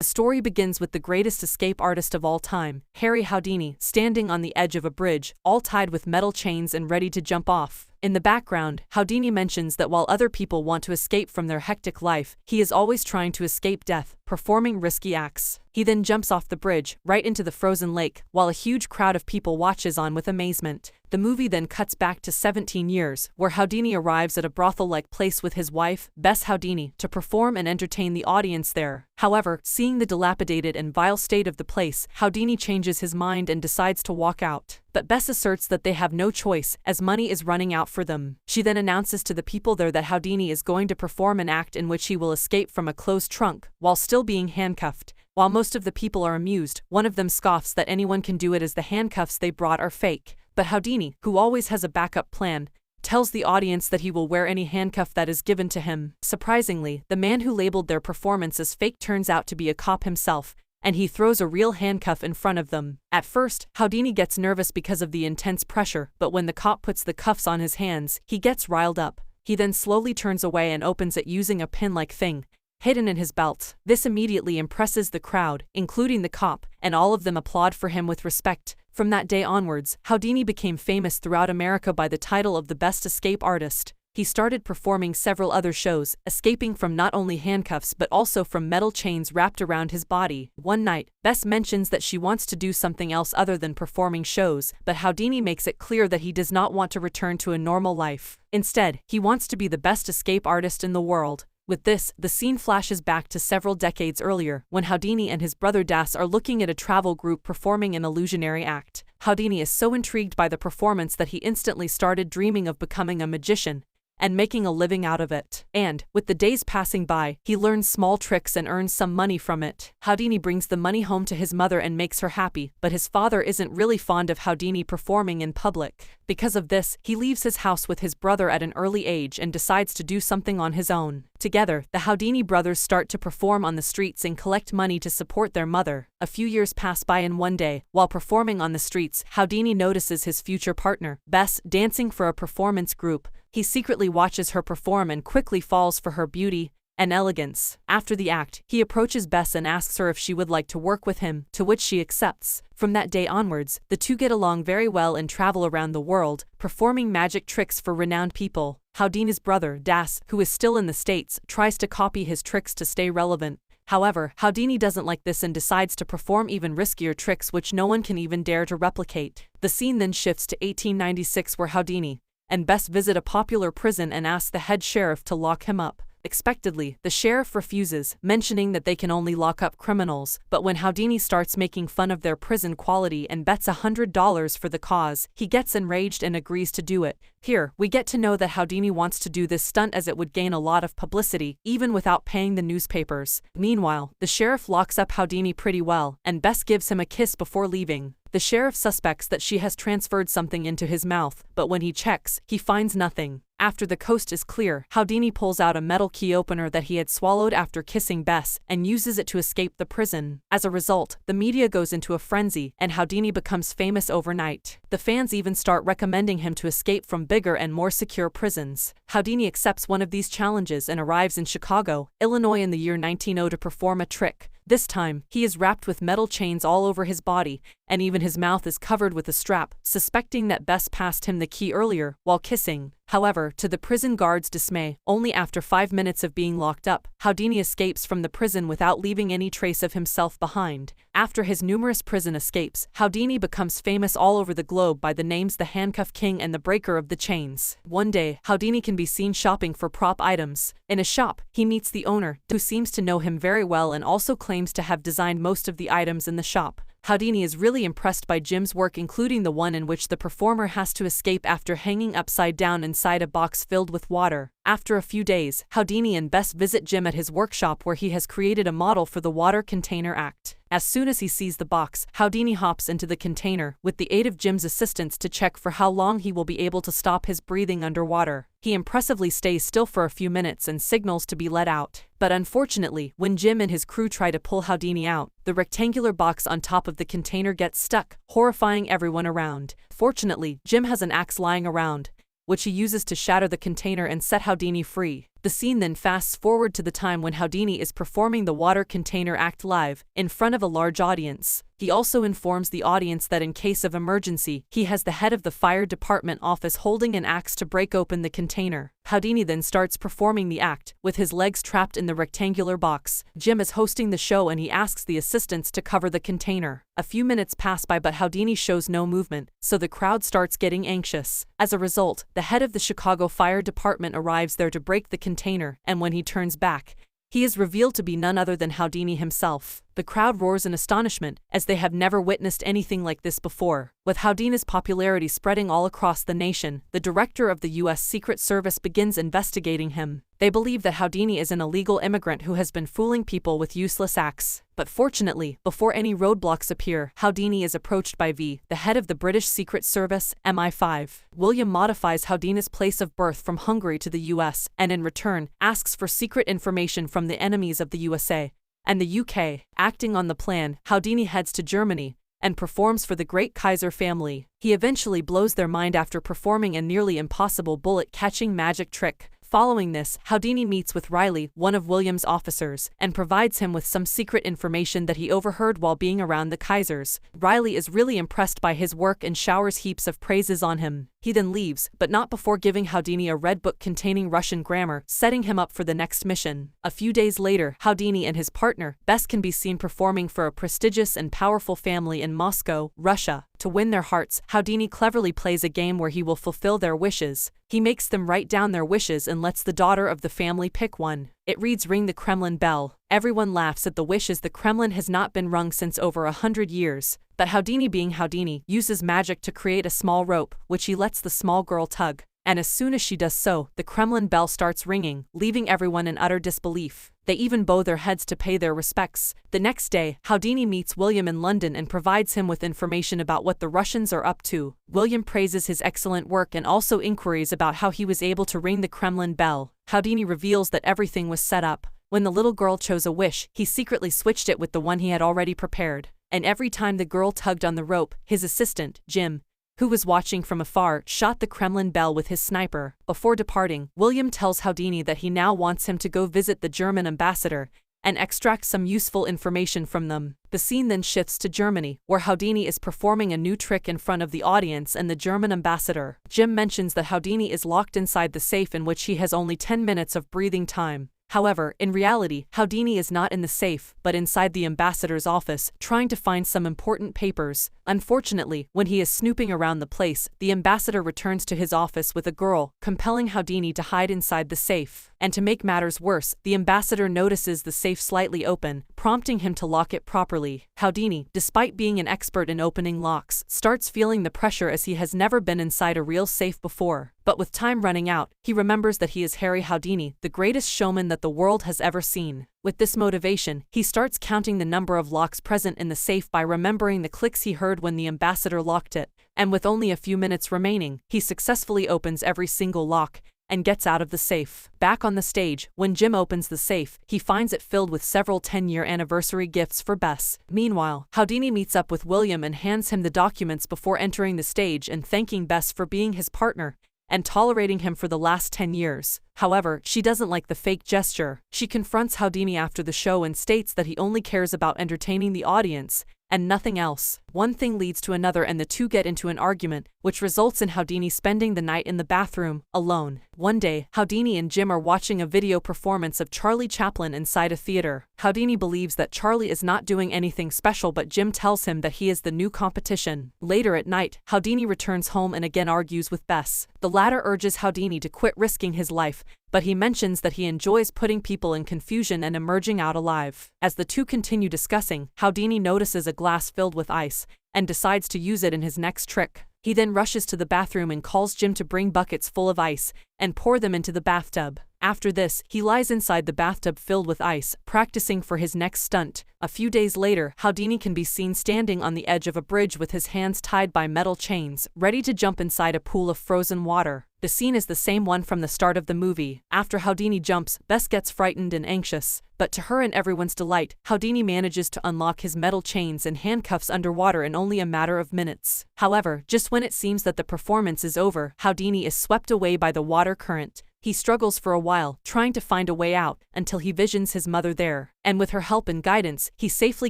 story begins with the greatest escape artist of all time, Harry Houdini, standing on the edge of a bridge, all tied with metal chains and ready to jump off. In the background, Houdini mentions that while other people want to escape from their hectic life, he is always trying to escape death, performing risky acts. He then jumps off the bridge, right into the frozen lake, while a huge crowd of people watches on with amazement. The movie then cuts back to 17 years, where Houdini arrives at a brothel-like place with his wife, Bess Houdini, to perform and entertain the audience there. However, seeing the dilapidated and vile state of the place, Houdini changes his mind and decides to walk out. But Bess asserts that they have no choice, as money is running out for them. She then announces to the people there that Houdini is going to perform an act in which he will escape from a closed trunk, while still being handcuffed. While most of the people are amused, one of them scoffs that anyone can do it as the handcuffs they brought are fake. But Houdini, who always has a backup plan, tells the audience that he will wear any handcuff that is given to him. Surprisingly, the man who labeled their performance as fake turns out to be a cop himself, and he throws a real handcuff in front of them. At first, Houdini gets nervous because of the intense pressure, but when the cop puts the cuffs on his hands, he gets riled up. He then slowly turns away and opens it using a pin-like thing hidden in his belt. This immediately impresses the crowd, including the cop, and all of them applaud for him with respect. From that day onwards, Houdini became famous throughout America by the title of the best escape artist. He started performing several other shows, escaping from not only handcuffs but also from metal chains wrapped around his body. One night, Bess mentions that she wants to do something else other than performing shows, but Houdini makes it clear that he does not want to return to a normal life. Instead, he wants to be the best escape artist in the world. With this, the scene flashes back to several decades earlier, when Houdini and his brother Das are looking at a travel group performing an illusionary act. Houdini is so intrigued by the performance that he instantly started dreaming of becoming a magician and making a living out of it. And, with the days passing by, he learns small tricks and earns some money from it. Houdini brings the money home to his mother and makes her happy, but his father isn't really fond of Houdini performing in public. Because of this, he leaves his house with his brother at an early age and decides to do something on his own. Together, the Houdini brothers start to perform on the streets and collect money to support their mother. A few years pass by and one day, while performing on the streets, Houdini notices his future partner, Bess, dancing for a performance group. He secretly watches her perform and quickly falls for her beauty and elegance. After the act, he approaches Bess and asks her if she would like to work with him, to which she accepts. From that day onwards, the two get along very well and travel around the world, performing magic tricks for renowned people. Houdini's brother, Das, who is still in the States, tries to copy his tricks to stay relevant. However, Houdini doesn't like this and decides to perform even riskier tricks which no one can even dare to replicate. The scene then shifts to 1896 where Houdini and Bess visit a popular prison and ask the head sheriff to lock him up. Expectedly, the sheriff refuses, mentioning that they can only lock up criminals, but when Houdini starts making fun of their prison quality and bets $100 for the cause, he gets enraged and agrees to do it. Here, we get to know that Houdini wants to do this stunt as it would gain a lot of publicity, even without paying the newspapers. Meanwhile, the sheriff locks up Houdini pretty well, and Bess gives him a kiss before leaving. The sheriff suspects that she has transferred something into his mouth, but when he checks, he finds nothing. After the coast is clear, Houdini pulls out a metal key opener that he had swallowed after kissing Bess and uses it to escape the prison. As a result, the media goes into a frenzy, and Houdini becomes famous overnight. The fans even start recommending him to escape from bigger and more secure prisons. Houdini accepts one of these challenges and arrives in Chicago, Illinois in the year 1900 to perform a trick. This time, he is wrapped with metal chains all over his body, and even his mouth is covered with a strap, suspecting that Bess passed him the key earlier, while kissing. However, to the prison guard's dismay, only after 5 minutes of being locked up, Houdini escapes from the prison without leaving any trace of himself behind. After his numerous prison escapes, Houdini becomes famous all over the globe by the names the Handcuff King and the Breaker of the Chains. One day, Houdini can be seen shopping for prop items. In a shop, he meets the owner, who seems to know him very well and also claims to have designed most of the items in the shop. Houdini is really impressed by Jim's work, including the one in which the performer has to escape after hanging upside down inside a box filled with water. After a few days, Houdini and Bess visit Jim at his workshop where he has created a model for the water container act. As soon as he sees the box, Houdini hops into the container, with the aid of Jim's assistants to check for how long he will be able to stop his breathing underwater. He impressively stays still for a few minutes and signals to be let out. But unfortunately, when Jim and his crew try to pull Houdini out, the rectangular box on top of the container gets stuck, horrifying everyone around. Fortunately, Jim has an axe lying around, which he uses to shatter the container and set Houdini free. The scene then fasts forward to the time when Houdini is performing the water container act live, in front of a large audience. He also informs the audience that in case of emergency, he has the head of the fire department office holding an axe to break open the container. Houdini then starts performing the act, with his legs trapped in the rectangular box. Jim is hosting the show and he asks the assistants to cover the container. A few minutes pass by but Houdini shows no movement, so the crowd starts getting anxious. As a result, the head of the Chicago Fire Department arrives there to break the container, and when he turns back, he is revealed to be none other than Houdini himself. The crowd roars in astonishment, as they have never witnessed anything like this before. With Houdini's popularity spreading all across the nation, the director of the U.S. Secret Service begins investigating him. They believe that Houdini is an illegal immigrant who has been fooling people with useless acts. But fortunately, before any roadblocks appear, Houdini is approached by V, the head of the British Secret Service, MI5. William modifies Houdini's place of birth from Hungary to the US, and in return, asks for secret information from the enemies of the USA and the UK. Acting on the plan, Houdini heads to Germany and performs for the Great Kaiser family. He eventually blows their mind after performing a nearly impossible bullet-catching magic trick. Following this, Houdini meets with Riley, one of William's officers, and provides him with some secret information that he overheard while being around the Kaisers. Riley is really impressed by his work and showers heaps of praises on him. He then leaves, but not before giving Houdini a red book containing Russian grammar, setting him up for the next mission. A few days later, Houdini and his partner, Bess, can be seen performing for a prestigious and powerful family in Moscow, Russia. To win their hearts, Houdini cleverly plays a game where he will fulfill their wishes. He makes them write down their wishes and lets the daughter of the family pick one. It reads, "Ring the Kremlin bell." Everyone laughs at the wish as the Kremlin has not been rung since over 100 years. But Houdini, being Houdini, uses magic to create a small rope, which he lets the small girl tug. And as soon as she does so, the Kremlin bell starts ringing, leaving everyone in utter disbelief. They even bow their heads to pay their respects. The next day, Houdini meets William in London and provides him with information about what the Russians are up to. William praises his excellent work and also inquiries about how he was able to ring the Kremlin bell. Houdini reveals that everything was set up. When the little girl chose a wish, he secretly switched it with the one he had already prepared. And every time the girl tugged on the rope, his assistant, Jim, who was watching from afar, shot the Kremlin bell with his sniper. Before departing, William tells Houdini that he now wants him to go visit the German ambassador and extract some useful information from them. The scene then shifts to Germany, where Houdini is performing a new trick in front of the audience and the German ambassador. Jim mentions that Houdini is locked inside the safe, in which he has only 10 minutes of breathing time. However, in reality, Houdini is not in the safe, but inside the ambassador's office, trying to find some important papers. Unfortunately, when he is snooping around the place, the ambassador returns to his office with a girl, compelling Houdini to hide inside the safe. And to make matters worse, the ambassador notices the safe slightly open, prompting him to lock it properly. Houdini, despite being an expert in opening locks, starts feeling the pressure as he has never been inside a real safe before. But with time running out, he remembers that he is Harry Houdini, the greatest showman that the world has ever seen. With this motivation, he starts counting the number of locks present in the safe by remembering the clicks he heard when the ambassador locked it. And with only a few minutes remaining, he successfully opens every single lock and gets out of the safe. Back on the stage, when Jim opens the safe, he finds it filled with several 10-year anniversary gifts for Bess. Meanwhile, Houdini meets up with William and hands him the documents before entering the stage and thanking Bess for being his partner and tolerating him for the last 10 years. However, she doesn't like the fake gesture. She confronts Houdini after the show and states that he only cares about entertaining the audience and nothing else. One thing leads to another and the two get into an argument, which results in Houdini spending the night in the bathroom, alone. One day, Houdini and Jim are watching a video performance of Charlie Chaplin inside a theater. Houdini believes that Charlie is not doing anything special, but Jim tells him that he is the new competition. Later at night, Houdini returns home and again argues with Bess. The latter urges Houdini to quit risking his life, but he mentions that he enjoys putting people in confusion and emerging out alive. As the two continue discussing, Houdini notices a glass filled with ice and decides to use it in his next trick. He then rushes to the bathroom and calls Jim to bring buckets full of ice and pour them into the bathtub. After this, he lies inside the bathtub filled with ice, practicing for his next stunt. A few days later, Houdini can be seen standing on the edge of a bridge with his hands tied by metal chains, ready to jump inside a pool of frozen water. The scene is the same one from the start of the movie. After Houdini jumps, Bess gets frightened and anxious, but to her and everyone's delight, Houdini manages to unlock his metal chains and handcuffs underwater in only a matter of minutes. However, just when it seems that the performance is over, Houdini is swept away by the water current, He struggles for a while, trying to find a way out, until he visions his mother there. And with her help and guidance, he safely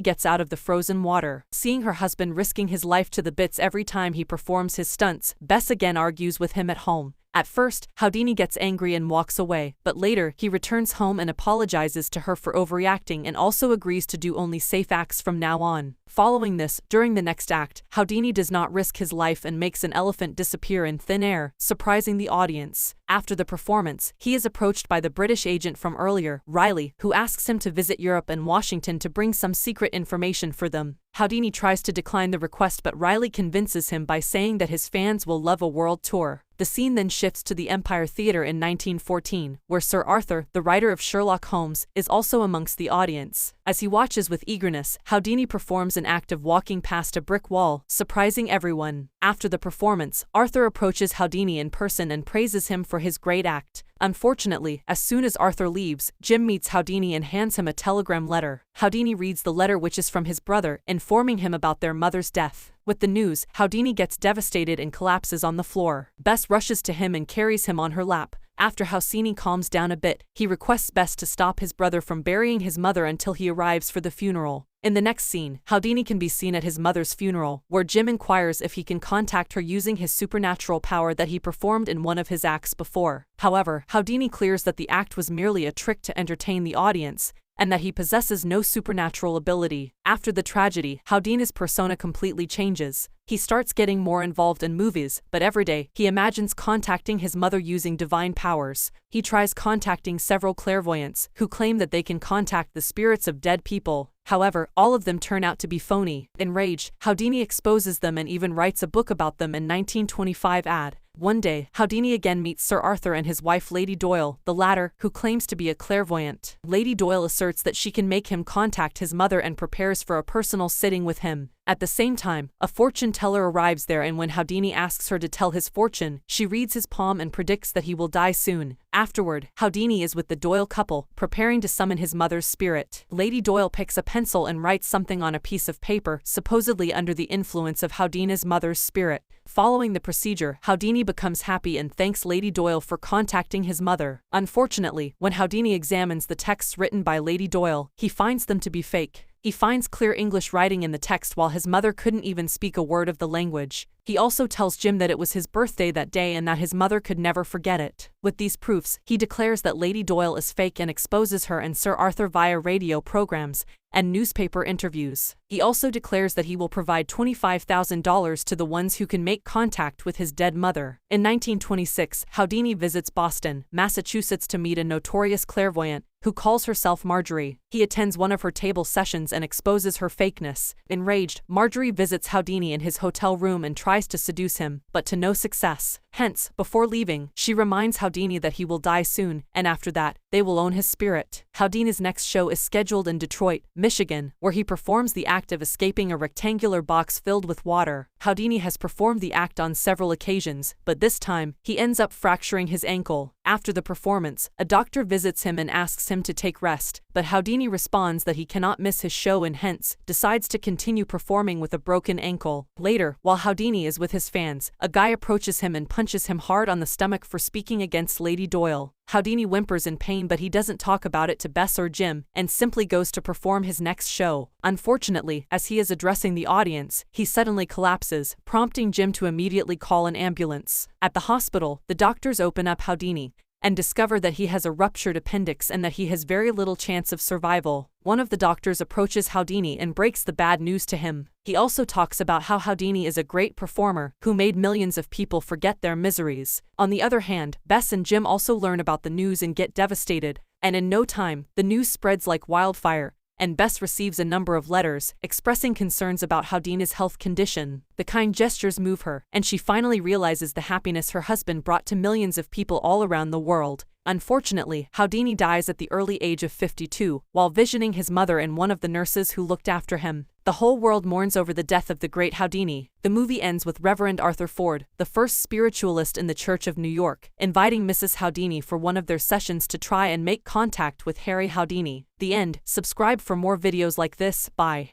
gets out of the frozen water. Seeing her husband risking his life to the bits every time he performs his stunts, Bess again argues with him at home. At first, Houdini gets angry and walks away, but later, he returns home and apologizes to her for overreacting and also agrees to do only safe acts from now on. Following this, during the next act, Houdini does not risk his life and makes an elephant disappear in thin air, surprising the audience. After the performance, he is approached by the British agent from earlier, Riley, who asks him to visit Europe and Washington to bring some secret information for them. Houdini tries to decline the request, but Riley convinces him by saying that his fans will love a world tour. The scene then shifts to the Empire Theatre in 1914, where Sir Arthur, the writer of Sherlock Holmes, is also amongst the audience. As he watches with eagerness, Houdini performs an act of walking past a brick wall, surprising everyone. After the performance, Arthur approaches Houdini in person and praises him for his great act. Unfortunately, as soon as Arthur leaves, Jim meets Houdini and hands him a telegram letter. Houdini reads the letter, which is from his brother, informing him about their mother's death. With the news, Houdini gets devastated and collapses on the floor. Bess rushes to him and carries him on her lap. After Houdini calms down a bit, he requests Bess to stop his brother from burying his mother until he arrives for the funeral. In the next scene, Houdini can be seen at his mother's funeral, where Jim inquires if he can contact her using his supernatural power that he performed in one of his acts before. However, Houdini clears that the act was merely a trick to entertain the audience, and that he possesses no supernatural ability. After the tragedy, Houdini's persona completely changes. He starts getting more involved in movies, but every day, he imagines contacting his mother using divine powers. He tries contacting several clairvoyants, who claim that they can contact the spirits of dead people. However, all of them turn out to be phony. Enraged, Houdini exposes them and even writes a book about them in 1925 ad. One day, Houdini again meets Sir Arthur and his wife Lady Doyle, the latter, who claims to be a clairvoyant. Lady Doyle asserts that she can make him contact his mother and prepares for a personal sitting with him. At the same time, a fortune teller arrives there, and when Houdini asks her to tell his fortune, she reads his palm and predicts that he will die soon. Afterward, Houdini is with the Doyle couple, preparing to summon his mother's spirit. Lady Doyle picks a pencil and writes something on a piece of paper, supposedly under the influence of Houdini's mother's spirit. Following the procedure, Houdini becomes happy and thanks Lady Doyle for contacting his mother. Unfortunately, when Houdini examines the texts written by Lady Doyle, he finds them to be fake. He finds clear English writing in the text while his mother couldn't even speak a word of the language. He also tells Jim that it was his birthday that day and that his mother could never forget it. With these proofs, he declares that Lady Doyle is fake and exposes her and Sir Arthur via radio programs and newspaper interviews. He also declares that he will provide $25,000 to the ones who can make contact with his dead mother. In 1926, Houdini visits Boston, Massachusetts to meet a notorious clairvoyant who calls herself Marjorie. He attends one of her table sessions and exposes her fakeness. Enraged, Marjorie visits Houdini in his hotel room and tries to seduce him, but to no success. Hence, before leaving, she reminds Houdini that he will die soon, and after that, they will own his spirit. Houdini's next show is scheduled in Detroit, Michigan, where he performs the act of escaping a rectangular box filled with water. Houdini has performed the act on several occasions, but this time, he ends up fracturing his ankle. After the performance, a doctor visits him and asks him to take rest, but Houdini responds that he cannot miss his show and hence, decides to continue performing with a broken ankle. Later, while Houdini is with his fans, a guy approaches him and punches him hard on the stomach for speaking against Lady Doyle. Houdini whimpers in pain, but he doesn't talk about it to Bess or Jim, and simply goes to perform his next show. Unfortunately, as he is addressing the audience, he suddenly collapses, prompting Jim to immediately call an ambulance. At the hospital, the doctors open up Houdini and discover that he has a ruptured appendix and that he has very little chance of survival. One of the doctors approaches Houdini and breaks the bad news to him. He also talks about how Houdini is a great performer who made millions of people forget their miseries. On the other hand, Bess and Jim also learn about the news and get devastated, and in no time, the news spreads like wildfire, and Bess receives a number of letters expressing concerns about Houdini's health condition. The kind gestures move her, and she finally realizes the happiness her husband brought to millions of people all around the world. Unfortunately, Houdini dies at the early age of 52, while visioning his mother and one of the nurses who looked after him. The whole world mourns over the death of the great Houdini. The movie ends with Reverend Arthur Ford, the first spiritualist in the Church of New York, inviting Mrs. Houdini for one of their sessions to try and make contact with Harry Houdini. The end. Subscribe for more videos like this. Bye.